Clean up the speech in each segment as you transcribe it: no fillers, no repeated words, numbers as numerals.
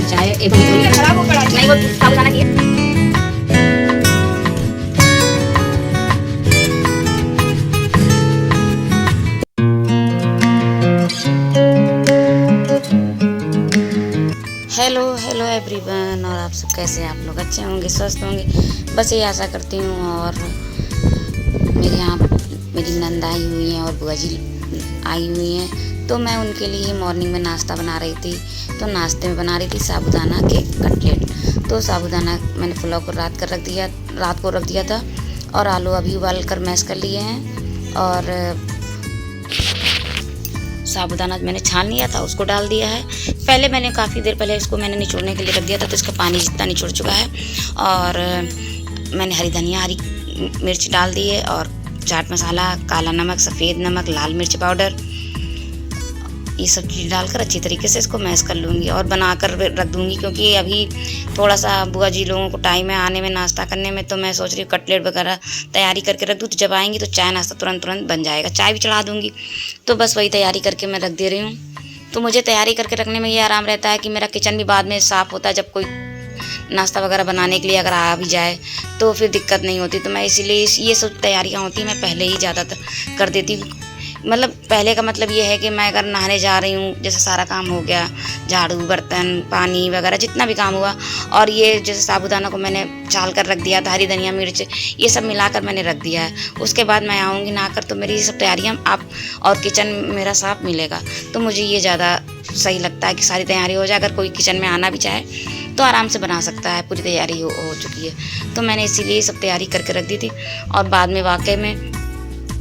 चाय एक नहीं वो साबुदाना की हेलो हेलो एवरीवन। और आप सब कैसे हैं? आप लोग अच्छे होंगे, स्वस्थ होंगे, बस ये आशा करती हूँ। और मेरे यहाँ मेरी नंद आई हुई हैं और बुआ जी आई हुई हैं, तो मैं उनके लिए मॉर्निंग में नाश्ता बना रही थी। तो नाश्ते में बना रही थी साबूदाना के कटलेट। तो साबूदाना मैंने फुलाव को रात को रख दिया था, और आलू अभी उबाल कर मैश कर लिए हैं। और साबूदाना मैंने छान लिया था, उसको डाल दिया है। पहले मैंने काफ़ी देर पहले इसको मैंने निचोड़ने के लिए रख दिया था, तो इसका पानी जितना निचोड़ चुका है। और मैंने हरी धनिया, हरी मिर्च डाल दी है, और चाट मसाला, काला नमक, सफ़ेद नमक, लाल मिर्च पाउडर, ये सब चीज़ डालकर अच्छी तरीके से इसको मैश कर लूँगी और बनाकर रख दूँगी। क्योंकि अभी थोड़ा सा बुआ जी लोगों को टाइम है आने में, नाश्ता करने में, तो मैं सोच रही हूँ कटलेट वगैरह तैयारी करके रख दूँ, तो जब आएंगी तो चाय नाश्ता तुरंत बन जाएगा। चाय भी चढ़ा दूँगी, तो बस वही तैयारी करके मैं रख दे रही हूँ। तो मुझे तैयारी करके रखने में ये आराम रहता है कि मेरा किचन भी बाद में साफ़ होता है। जब कोई नाश्ता वगैरह बनाने के लिए अगर आ भी जाए तो फिर दिक्कत नहीं होती। तो मैं इसीलिए ये सब तैयारियाँ होती हैं मैं पहले ही ज़्यादातर कर देती हूँ। मतलब पहले का मतलब ये है कि मैं अगर नहाने जा रही हूँ, जैसे सारा काम हो गया, झाड़ू, बर्तन, पानी वगैरह जितना भी काम हुआ, और ये जैसे साबूदाना को मैंने चाल कर रख दिया था, हरी धनिया, मिर्च, ये सब मिलाकर मैंने रख दिया है। उसके बाद मैं आऊँगी नहाकर, तो मेरी ये सब तैयारियाँ आप और किचन मेरा साफ मिलेगा। तो मुझे ये ज़्यादा सही लगता है कि सारी तैयारी हो जाए। अगर कोई किचन में आना भी चाहे तो आराम से बना सकता है, पूरी तैयारी हो चुकी है। तो मैंने इसीलिए सब तैयारी करके रख दी थी। और बाद में वाकई में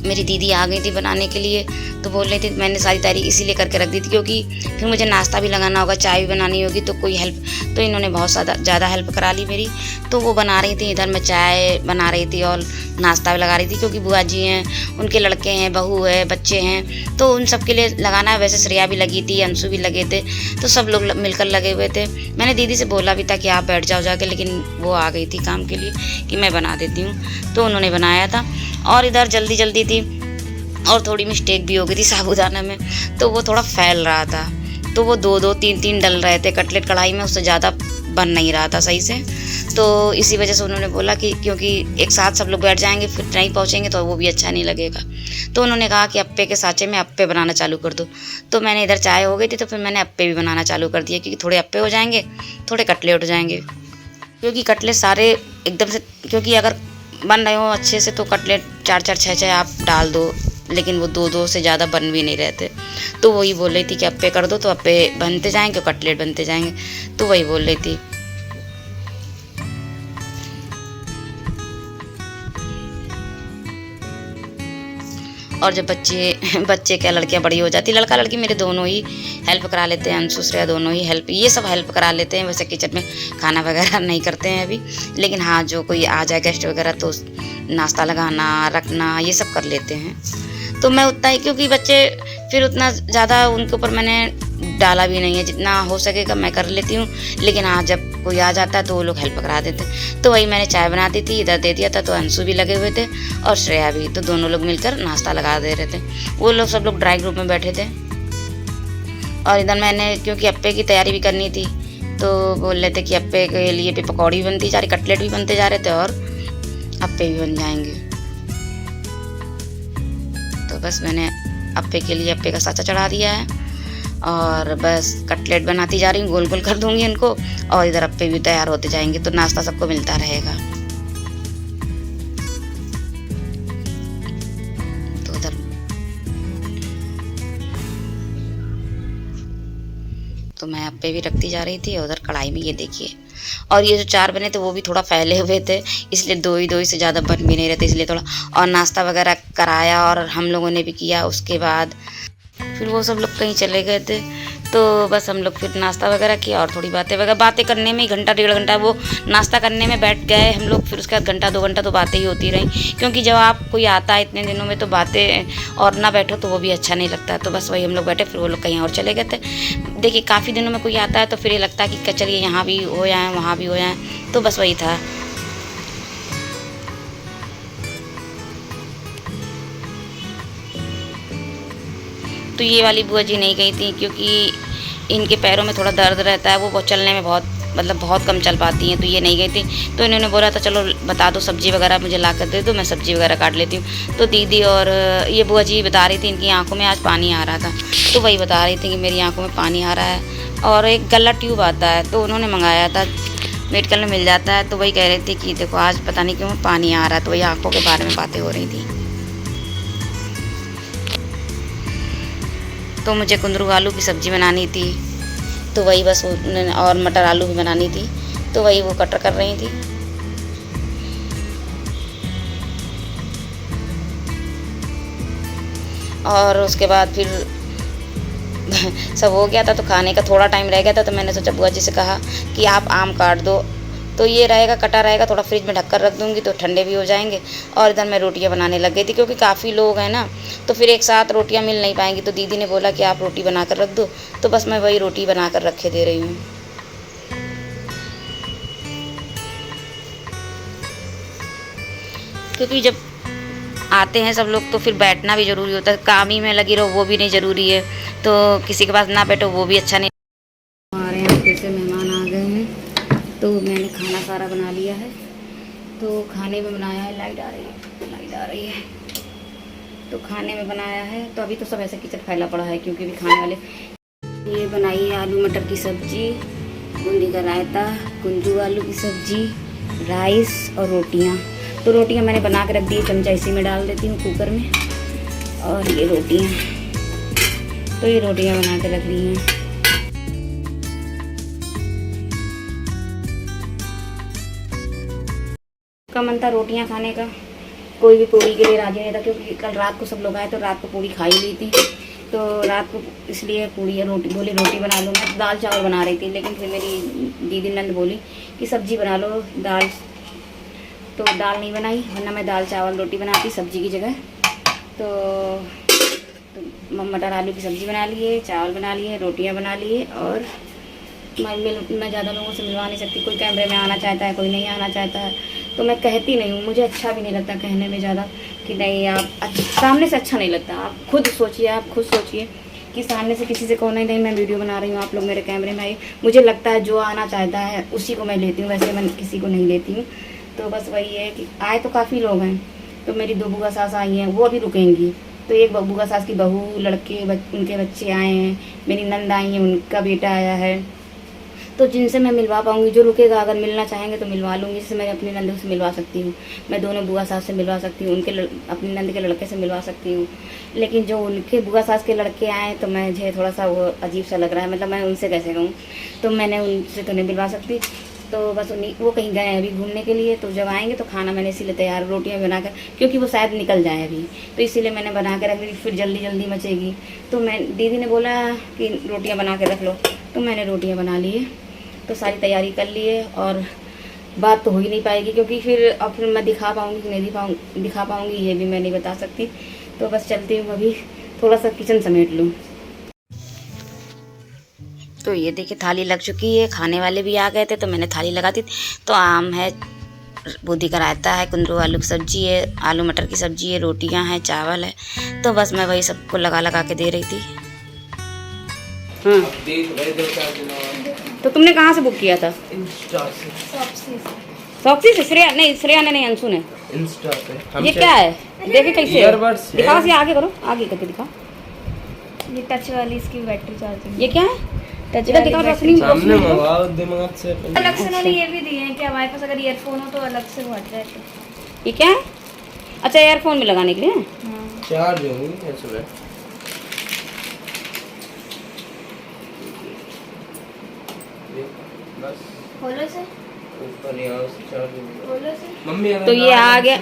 मेरी दीदी आ गई थी बनाने के लिए, तो बोल रही थी, मैंने सारी तैयारी इसीलिए करके रख दी थी क्योंकि फिर मुझे नाश्ता भी लगाना होगा, चाय भी बनानी होगी, तो कोई हेल्प, तो इन्होंने बहुत ज़्यादा हेल्प करा ली मेरी। तो वो बना रही थी, इधर मैं चाय बना रही थी और नाश्ता भी लगा रही थी। क्योंकि बुआ जी हैं, उनके लड़के हैं, बहू है, बच्चे हैं, तो उन सब के लिए लगाना है। वैसे श्रेया भी लगी थी, अंशु भी लगे थे, तो सब लोग मिलकर लगे हुए थे। मैंने दीदी से बोला भी था कि आप बैठ जाओ जाके, लेकिन वो आ गई थी काम के लिए कि मैं बना देती हूँ, तो उन्होंने बनाया था। और इधर जल्दी थी और थोड़ी मिस्टेक भी हो गई थी साबूदाना में, तो वो थोड़ा फैल रहा था, तो वो दो तीन डल रहे थे कटलेट कढ़ाई में, उससे ज़्यादा बन नहीं रहा था सही से। तो इसी वजह से उन्होंने बोला कि क्योंकि एक साथ सब लोग बैठ जाएंगे फिर नहीं पहुंचेंगे तो वो भी अच्छा नहीं लगेगा। तो उन्होंने कहा कि अप्पे के साँचे में अप्पे बनाना चालू कर दो। तो मैंने इधर चाय हो गई थी, तो फिर मैंने अप्पे भी बनाना चालू कर दिया, क्योंकि थोड़े अप्पे हो जाएंगे, थोड़े कटलेट हो जाएंगे। क्योंकि कटलेट सारे एकदम से, क्योंकि अगर बन रहे हो अच्छे से तो कटलेट 4 6 आप डाल दो, लेकिन वो 2 से ज़्यादा बन भी नहीं रहते। तो वही बोल रही थी कि अप्पे कर दो, तो अप्पे बनते जाएंगे, कटलेट बनते जाएंगे। तो वही बोल रही थी। और जब बच्चे क्या, लड़कियां बड़ी हो जाती, लड़का लड़की मेरे दोनों ही हेल्प करा लेते हैं, अंशु श्रेया दोनों ही ये सब हेल्प करा लेते हैं। वैसे किचन में खाना वगैरह नहीं करते हैं अभी, लेकिन हाँ जो कोई आ जाए गेस्ट वगैरह तो नाश्ता लगाना, रखना, ये सब कर लेते हैं। तो मैं उतना ही, क्योंकि बच्चे फिर उतना ज़्यादा उनके ऊपर मैंने डाला भी नहीं है, जितना हो सकेगा मैं कर लेती हूँ। लेकिन हाँ जब कोई आ जाता है तो वो लोग हेल्प करा देते हैं। तो वही मैंने चाय बना दी थी, इधर दे दिया था, तो अंशु भी लगे हुए थे और श्रेया भी, तो दोनों लोग मिलकर नाश्ता लगा दे रहे थे। वो लोग सब लोग ड्राई ग्रुप में बैठे थे। और इधर मैंने, क्योंकि अप्पे की तैयारी भी करनी थी, तो बोल रहे थे कि अप्पे के लिए भी पकौड़ी बनती जा रही, कटलेट भी बनते जा रहे थे और अप्पे भी बन जाएंगे। तो बस मैंने अप्पे के लिए अप्पे का साँचा चढ़ा दिया है, और बस कटलेट बनाती जा रही हूँ, गोल गोल कर दूंगी इनको, और इधर अप्पे भी तैयार होते जाएंगे, तो नाश्ता सबको मिलता रहेगा। तो उधर तो मैं अप्पे भी रखती जा रही थी, और उधर कढ़ाई में ये देखिए। और ये जो 4 बने थे वो भी थोड़ा फैले हुए थे, इसलिए दो ही से ज़्यादा बन भी नहीं रहे थे, इसलिए थोड़ा। और नाश्ता वगैरह कराया और हम लोगों ने भी किया। उसके बाद फिर वो सब लोग कहीं चले गए थे, तो बस हम लोग फिर नाश्ता वगैरह किया और थोड़ी बातें करने में ही घंटा 1.5 घंटा, वो नाश्ता करने में बैठ गए हम लोग। फिर उसके बाद घंटा 2 घंटा तो बातें ही होती रही, क्योंकि जब आप कोई आता है इतने दिनों में तो बातें और ना बैठो तो वो भी अच्छा नहीं लगता। तो बस वही हम लोग बैठे, फिर वो लोग कहीं और चले गए थे। देखिए काफ़ी दिनों में कोई आता है तो फिर ये लगता है कि चलिए यहाँ भी हो जाए, वहाँ भी हो जाए, तो बस वही था। तो ये वाली बुआ जी नहीं गई थी, क्योंकि इनके पैरों में थोड़ा दर्द रहता है, वो चलने में बहुत कम चल पाती हैं, तो ये नहीं गई थी। तो इन्होंने बोला था चलो बता दो सब्ज़ी वगैरह मुझे ला कर दे दो, मैं सब्ज़ी वगैरह काट लेती हूँ। तो दीदी और ये बुआ जी बता रही थी इनकी आंखों में आज पानी आ रहा था, तो वही बता रही थी कि मेरी आंखों में पानी आ रहा है। और एक गला ट्यूब आता है, तो उन्होंने मंगाया था, मेडिकल में मिल जाता है, तो वही कह रही थी कि देखो आज पता नहीं क्यों पानी आ रहा है, तो वही आंखों के बारे में बातें हो रही थी। तो मुझे कुंदरू आलू की सब्ज़ी बनानी थी, तो वही बस और मटर आलू भी बनानी थी, तो वही वो कटर कर रही थी। और उसके बाद फिर सब हो गया था, तो खाने का थोड़ा टाइम रह गया था, तो मैंने सोचा बुआ जी से कहा कि आप आम काट दो, तो ये रहेगा कटा रहेगा, थोड़ा फ्रिज में ढक कर रख दूँगी तो ठंडे भी हो जाएंगे। और इधर मैं रोटियां बनाने लग गई थी, क्योंकि काफ़ी लोग हैं ना, तो फिर एक साथ रोटियां मिल नहीं पाएंगी, तो दीदी ने बोला कि आप रोटी बना कर रख दो, तो बस मैं वही रोटी बना कर रखे दे रही हूँ। क्योंकि जब आते हैं सब लोग तो फिर बैठना भी ज़रूरी होता है, काम ही में लगी रहो वो भी नहीं ज़रूरी है, तो किसी के पास ना बैठो वो भी अच्छा नहीं। हमारे यहाँ फिर से मेहमान आ गए हैं, तो मैंने खाना सारा बना लिया है, तो खाने में बनाया है, लाइट आ रही है, तो खाने में बनाया है, तो अभी तो सब ऐसे किचन फैला पड़ा है, क्योंकि भी खाने वाले ये बनाई है आलू मटर की सब्ज़ी, बूंदी का रायता, कुंदरू आलू की सब्ज़ी, राइस और रोटियां। तो रोटियां मैंने बना के रख दी, चमचा इसी में डाल देती हूँ कुकर में, और ये रोटियां, तो ये रोटियां बना के रख ली हैं। का मन था रोटियां खाने का, कोई भी पूड़ी के लिए राजी नहीं था, क्योंकि कल रात को सब लोग आए तो रात को पूड़ी खा ही ली थी, तो रात को इसलिए पूड़ी या रोटी बोली रोटी बना लो। मैं दाल चावल बना रही थी, लेकिन फिर मेरी दीदी नंद बोली कि सब्जी बना लो, दाल, तो दाल नहीं बनाई, वरना मैं दाल चावल रोटी बनाती सब्जी की जगह। तो मटर आलू की सब्ज़ी बना लिए, चावल बना लिए, रोटियां बना लिए, और मैं ज़्यादा लोगों से मिलवा नहीं सकती, कोई कैमरे में आना चाहता है, कोई नहीं आना चाहता है, तो मैं कहती नहीं हूँ, मुझे अच्छा भी नहीं लगता कहने में ज़्यादा कि नहीं आप सामने से अच्छा नहीं लगता। आप खुद सोचिए कि सामने से किसी से कहो नहीं मैं वीडियो बना रही हूँ, आप लोग मेरे कैमरे में आइए, मुझे लगता है जो आना चाहता है उसी को मैं लेती हूँ, वैसे मैं किसी को नहीं लेती हूँ। तो बस वही है कि आए तो काफ़ी लोग हैं, तो मेरी 2 बुआ सास आई हैं, वो अभी रुकेंगी, तो एक बुआ सास की बहू, लड़के, उनके बच्चे आए हैं, मेरी नंद आई हैं, उनका बेटा आया है, तो जिनसे मैं मिलवा पाऊँगी, जो रुकेगा अगर मिलना चाहेंगे तो मिलवा लूँगी। जैसे मैं अपनी नंद से मिलवा सकती हूँ, मैं दोनों बुआ सास से मिलवा सकती हूँ, अपनी नंद के लड़के से मिलवा सकती हूँ, लेकिन जो उनके बुआ सास के लड़के आए तो मुझे थोड़ा सा वो अजीब सा लग रहा है, मतलब मैं उनसे कैसे कहूँ, तो मैंने उनसे तो नहीं मिलवा सकती। तो बस वो कहीं गए अभी घूमने के लिए, तो जब आएंगे तो खाना मैंने इसीलिए तैयार रोटियां बनाकर, क्योंकि वो शायद निकल जाए अभी, तो इसीलिए मैंने बना के रख दी, फिर जल्दी मचेगी। तो मैं दीदी ने बोला कि रोटियां बना के रख लो, तो मैंने रोटियां बना ली है, तो सारी तैयारी कर ली है, और बात तो हो ही नहीं पाएगी, क्योंकि फिर मैं दिखा पाऊँगी कि नहीं दिखा पाऊँगी ये भी मैं नहीं बता सकती। तो बस चलती हूँ, अभी थोड़ा सा किचन समेट लूँ। तो ये देखिए थाली लग चुकी है, खाने वाले भी आ गए थे, तो मैंने थाली लगा दी। तो आम है, बूंदी का रायता है, कुंदरू आलू की सब्जी है, आलू मटर की सब्जी है, रोटियां हैं, चावल है, तो बस मैं वही सबको लगा के दे रही थी। हाँ, तो तुमने कहाँ से बुक किया था? सॉक्सी से। श्रेया ने नहीं, अंशु ने। ये क्या है देखे कैसे, दिखाओ, ये आगे करो, आगे करके दिखाओ। ये टच वाली इसकी बैटरी चार्जिंग। ये क्या है? टच वाली दिखाओ, रोशनी सामने मंगाओ दिमाग से। अलग से उन्होंने ये भी दिए हैं कि हमारे पास अगर ईयरफोन हो तो अलग से वो हट जाए। ये क्या है? अच्छा, ईयरफोन में लगाने के लिए। चार्ज होगी इसमें। बस खोलो से, ऊपर यहाँ से चार्ज होगी। खोलो से। मम्मी तो ये आ गया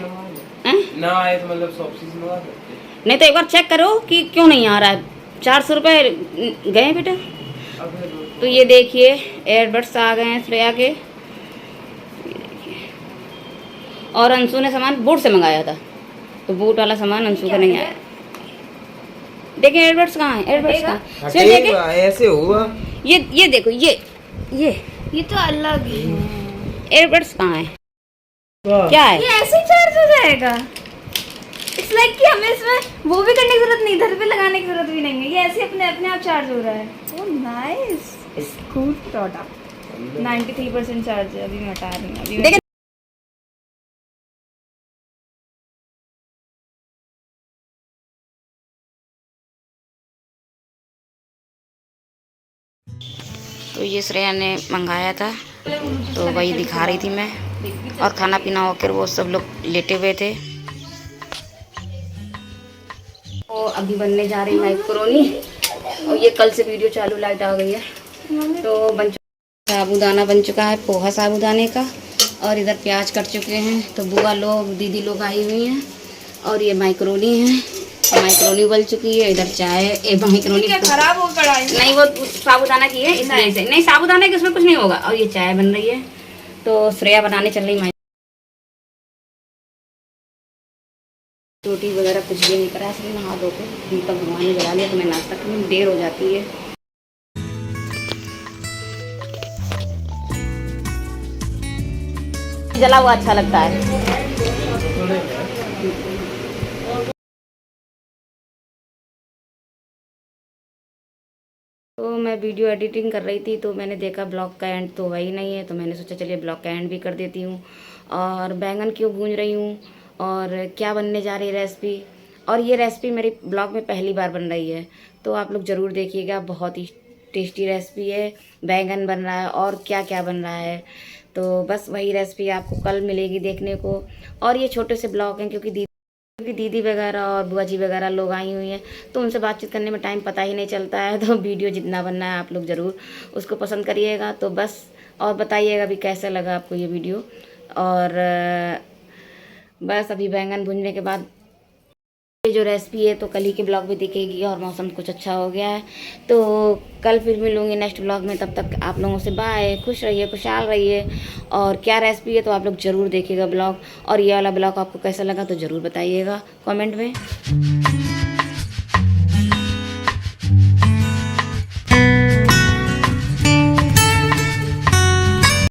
ना आए तो मतलब शॉपसी से मंगा सकते हैं। नहीं तो एक बार चेक करो कि क्यों नहीं आ रहा है। 400 रुपये गए बेटा। तो ये देखिए एयरबड्स आ गए हैं श्रेया के, और अंशु ने सामान बूट से मंगाया था, तो बूट वाला सामान अंशु का नहीं आया। देखिए एयरबड्स कहाँ है? एयरबड्स कहाँ? ऐसे हुआ। ये देखो, ये तो अलग ही है। एयरबड्स कहाँ है? क्या है? ये ऐसे ही चार्ज हो जाएगा? इट्स लाइक कि हमें इसमें वो भी करने की जरूरत नहीं, इधर पे लगाने की जरूरत भी नहीं है, ये ऐसे अपने अपने आप चार्ज हो रहा है। Oh nice, it's good product. 93% charge है, अभी मैं हटा रही हूँ। अभी मैं तो ये श्रेया ने मंगाया था तो वही दिखा रही थी मैं, और खाना पीना होकर वो सब लोग लेटे हुए थे। तो अभी बनने जा रही मैक्रोनी, और ये कल से वीडियो चालू, लाइट आ गई है। तो बन चुका साबूदाना, बन चुका है पोहा साबूदाने का, और इधर प्याज कट चुके हैं। तो बुआ लोग, दीदी लोग आई हुई हैं, और ये मैक्रोनी है, मैक्रोनी उबल चुकी है। इधर चाय, मैक्रोनी खराब हो पड़ा है। नहीं, वो साबूदाना की है इसलिए से नहीं, साबूदाना की उसमें कुछ नहीं होगा। और ये चाय बन रही है, तो श्रेया बनाने चल रही। रोटी वगैरह कुछ भी नहीं करा, इसलिए नहा धो के दीपक भगवान ने जला लिया। तो मैं नाश्ता करने में देर हो जाती है। जला हुआ अच्छा लगता है। तो मैं वीडियो एडिटिंग कर रही थी, तो मैंने देखा ब्लॉग का एंड तो वही नहीं है, तो मैंने सोचा चलिए ब्लॉग का एंड भी कर देती हूँ। और बैंगन क्यों भून रही हूँ और क्या बनने जा रही है रेसिपी, और ये रेसिपी मेरी ब्लॉग में पहली बार बन रही है, तो आप लोग ज़रूर देखिएगा। बहुत ही टेस्टी रेसिपी है। बैंगन बन रहा है और क्या क्या बन रहा है, तो बस वही रेसिपी आपको कल मिलेगी देखने को। और ये छोटे से ब्लॉग हैं क्योंकि दीदी वगैरह और बुआ जी वगैरह लोग आई हुई हैं, तो उनसे बातचीत करने में टाइम पता ही नहीं चलता है। तो वीडियो जितना बनना है आप लोग ज़रूर उसको पसंद करिएगा। तो बस, और बताइएगा भी कैसा लगा आपको ये वीडियो। और बस अभी बैंगन भूनने के बाद ये जो रेसिपी है तो कल ही के ब्लॉग में दिखेगी। और मौसम कुछ अच्छा हो गया है, तो कल फिर मिलूँगी नेक्स्ट ब्लॉग में। तब तक आप लोगों से बाय, खुश रहिए, खुशहाल रहिए। और क्या रेसिपी है तो आप लोग ज़रूर देखिएगा ब्लॉग। और ये वाला ब्लॉग आपको कैसा लगा तो ज़रूर बताइएगा कमेंट में।